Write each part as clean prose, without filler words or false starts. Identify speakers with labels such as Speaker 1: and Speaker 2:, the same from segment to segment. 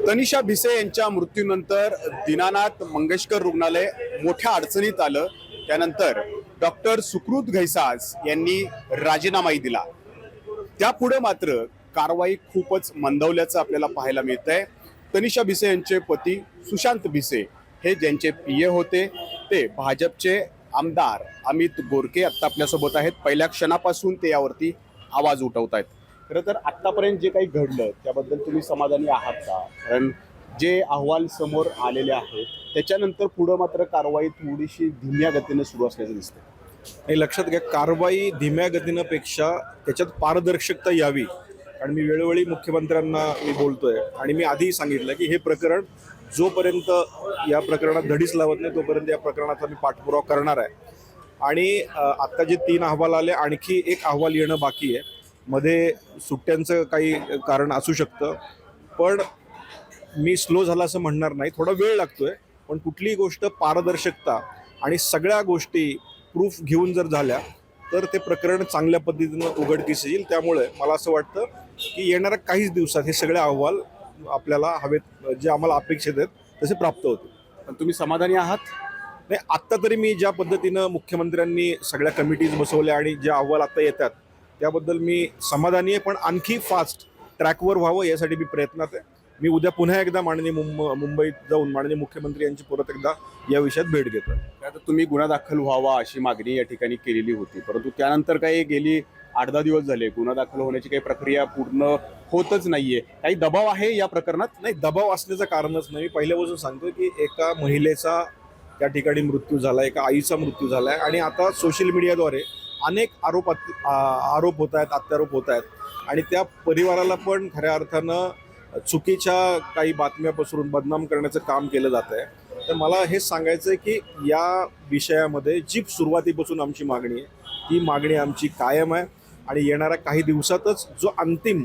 Speaker 1: तनिषा भिसे यांच्या मृत्यूनंतर दीनानाथ मंगेशकर रुग्णालय मोठ्या अडचणीत आलं। त्यानंतर डॉक्टर सुकृत घैसास यांनी राजीनामाही दिला। त्यापुढे मात्र कारवाई खूपच मंदावल्याचं आपल्याला पाहायला मिळतंय। तनिषा भिसे यांचे पती सुशांत भिसे हे ज्यांचे पीए होते ते भाजपचे आमदार अमित गोरके आता आपल्यासोबत आहेत। पहिल्या क्षणापासून ते यावरती आवाज उठवत आहेत। खरं तर आतापर्यंत जे काही घडलं त्याबद्दल तुम्ही समाधानी आहात का? कारण जे अहवाल समोर आलेले आहेत त्याच्यानंतर पुढे मात्र कारवाई थोडीशी धीम्या गतीने सुरू असल्याचं दिसतं।
Speaker 2: आणि लक्षात घ्या, कारवाई धीम्या गतीनं पेक्षा त्याच्यात पारदर्शकता यावी। कारण मी वेळोवेळी मुख्यमंत्र्यांना बोलतोय आणि मी आधी सांगितलं की हे प्रकरण जोपर्यंत या प्रकरणात धडीच लावत नाही तोपर्यंत या प्रकरणाचा मी पाठपुरावा करणार आहे। आणि आत्ता जे 3 अहवाल आले, आणखी एक अहवाल येणं बाकी आहे। मध्ये सुट्ट्यांचं काही कारण असू शकतं, पण मी स्लो झाला असं म्हणणार नाही, थोडा वेळ लागतोय। पण कुठलीही गोष्ट पारदर्शकता आणि सगळ्या गोष्टी प्रूफ घेऊन जर झाल्या तर ते प्रकरण चांगल्या पद्धतीनं उघडकीस येईल। त्यामुळे मला असं वाटतं की येणाऱ्या काहीच दिवसात हे सगळे अहवाल आपल्याला हवेत, जे आम्हाला अपेक्षित आहेत तसे प्राप्त होतील।
Speaker 1: पण तुम्ही समाधानी आहात?
Speaker 2: नाही, आत्ता तरी मी ज्या पद्धतीनं मुख्यमंत्र्यांनी सगळ्या कमिटीज बसवल्या आणि जे अहवाल आता येतात त्याबद्दल मी समाधानी आहे। पण आणखी फास्ट ट्रॅकवर व्हावं यासाठी मी प्रयत्नात आहे। मी उद्या पुन्हा एकदा माननीय मुंबईत जाऊन माननीय मुख्यमंत्री यांची परत एकदा या विषयात भेट घेतो।
Speaker 1: आता तुम्ही गुन्हा दाखल व्हावा अशी मागणी या ठिकाणी केलेली होती, परंतु त्यानंतर काही गेली 8-10 दिवस झाले गुन्हा दाखल होण्याची काही प्रक्रिया पूर्ण होतच नाहीये। काही दबाव आहे या प्रकरणात?
Speaker 2: नाही, दबाव असण्याचं कारणच नाही। मी पहिल्यापासून सांगतोय की एका महिलेचा त्या ठिकाणी मृत्यू झाला, एका आईचा मृत्यू झाला आहे आणि आता सोशल मीडियाद्वारे अनेक आरोप होत आहेत, अत्यारोप होत आहेत आणि त्या परिवाराला पण खऱ्या अर्थानं चुकीच्या काही बातम्या पसरून बदनाम करण्याचं काम केलं जात आहे। तर मला हेच सांगायचं आहे की या विषयामध्ये जी सुरुवातीपासून आमची मागणी आहे ती मागणी आमची कायम आहे आणि येणाऱ्या काही दिवसातच जो अंतिम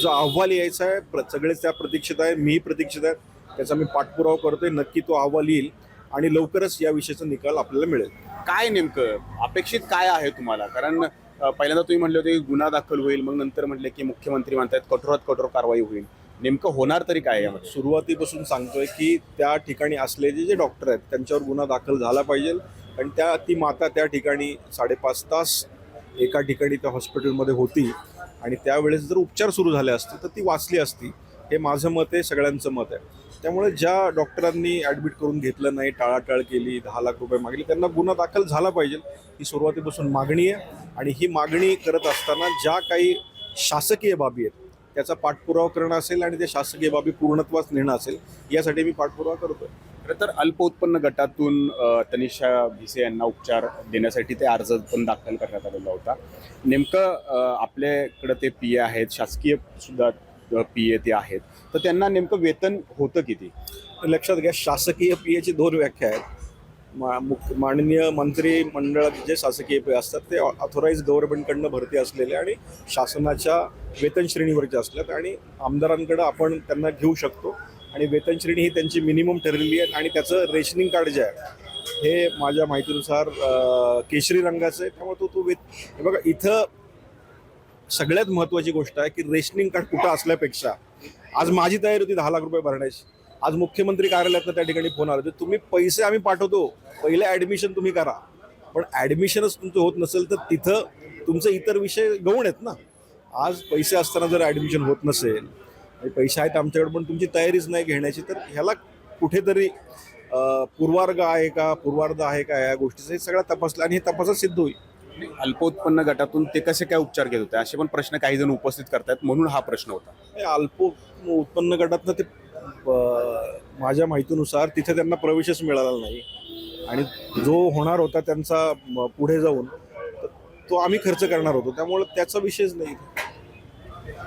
Speaker 2: जो अहवाल यायचा आहे सगळेच त्या प्रतीक्षित आहे, मीही प्रतीक्षित आहे। त्याचा मी पाठपुरावा करतोय, नक्की तो अहवाल येईल आणि लवकरच या विषयाचा निकाल आपल्याला मिळेल।
Speaker 1: काय नेमकं अपेक्षित काय आहे तुम्हाला? कारण पहिल्यांदा तुम्ही म्हटले होते की गुन्हा दाखल होईल, मग नंतर म्हटले की मुख्यमंत्री म्हणतात कठोरात कठोर कारवाई होईल। नेमकं होणार तरी काय यामध्ये?
Speaker 2: सुरुवातीपासून सांगतोय की त्या ठिकाणी असलेले जे डॉक्टर आहेत त्यांच्यावर गुन्हा दाखल झाला पाहिजे आणि ती माता त्या ठिकाणी 5.5 तास एका ठिकाणी त्या हॉस्पिटलमध्ये होती आणि त्यावेळेस जर उपचार सुरू झाले असते तर ती वाचली असती, हे माझं मत आहे, सगळ्यांचं मत आहे। त्यामुळे ज्या डॉक्टरांनी ॲडमिट करून घेतलं नाही, टाळाटाळ केली, 10 लाख रुपये मागले, त्यांना गुन्हा दाखल झाला पाहिजे ही सुरुवातीपासून मागणी आहे। आणि ही मागणी करत असताना ज्या काही शासकीय बाबी आहेत त्याचा पाठपुरावा करणं असेल आणि त्या शासकीय बाबी पूर्णत्वास नेणं असेल यासाठी मी पाठपुरावा करतोय।
Speaker 1: खरं तर अल्प उत्पन्न गटातून तनिषा भिसे यांना उपचार देण्यासाठी ते अर्ज पण दाखल करण्यात आलेला होता। नेमकं आपल्याकडे ते पीए आहेत, शासकीय सुद्धा पीए ते आहेत, तर त्यांना नेमकं वेतन होतं किती?
Speaker 2: लक्षात घ्या, शासकीय पीएची 2 व्याख्या आहेत। माननीय मंत्रिमंडळात जे शासकीय पी असतात ते ऑथोराइज गव्हर्नमेंटकडनं भरती असलेले आणि शासनाच्या वेतन श्रेणीवरचे असतात आणि आमदारांकडं आपण त्यांना घेऊ शकतो आणि वेतन श्रेणी ही त्यांची मिनिमम ठरलेली आहे आणि त्याचं रेशनिंग कार्ड जे आहे हे माझ्या माहितीनुसार केशरी रंगाचं आहे। त्यामुळे तो हे बघा, इथं सगळ्यात महत्त्वाची गोष्ट आहे की रेशनिंग कार्ड कुठं असल्यापेक्षा आज माझी तयारी होती 10 लाख रुपये भरण्याची। आज मुख्यमंत्री कार्यालयातनं त्या ठिकाणी फोन आला होता, तुम्ही पैसे आम्ही पाठवतो, पहिले ॲडमिशन तुम्ही करा। पण ॲडमिशनच तुमचं होत नसेल तर तिथं तुमचे इतर विषय गौण आहेत ना। आज पैसे असताना जर ॲडमिशन होत नसेल आणि पैसे आहेत आमच्याकडे पण तुमची तयारीच नाही घेण्याची, तर ह्याला कुठेतरी पूर्वार्ध आहे का या गोष्टीचा हे सगळा तपासला आणि हे तपासात सिद्ध होईल।
Speaker 1: अल्पोत्पन्न गटातून ते कसे काय उपचार घेत होते असे पण प्रश्न काही जण उपस्थित करतात, म्हणून हा प्रश्न होता।
Speaker 2: अल्प उत्पन्न गटातनं ते माझ्या माहितीनुसार तिथे त्यांना प्रवेशच मिळाला नाही आणि जो होणार होता त्यांचा पुढे जाऊन तो आम्ही खर्च करणार होतो, त्यामुळे त्याचा विषयच नाही।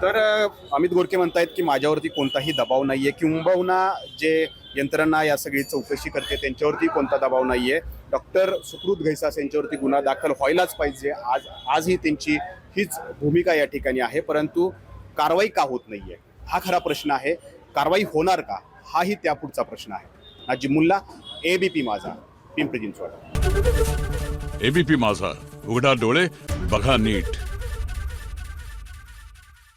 Speaker 1: तर अमित गोरके म्हणतायत की माझ्यावरती कोणताही दबाव नाहीये, किंबहुना जे यंत्रणा या सगळी चौकशी करते त्यांच्यावरती कोणता दबाव नाहीये। डॉक्टर सुकृत घैसास यांच्यावरती गुन्हा दाखल व्हायलाच पाहिजे, आजही त्यांची हीच भूमिका या ठिकाणी आहे। परंतु कारवाई का होत नाहीये हा खरा प्रश्न आहे। कारवाई होणार का हाही त्यापुढचा प्रश्न आहे। नाजिम मुल्ला, एबीपी माझा, पिंपरी चिंचवड।
Speaker 3: एबीपी माझा, उघडा डोळे बघा नीट।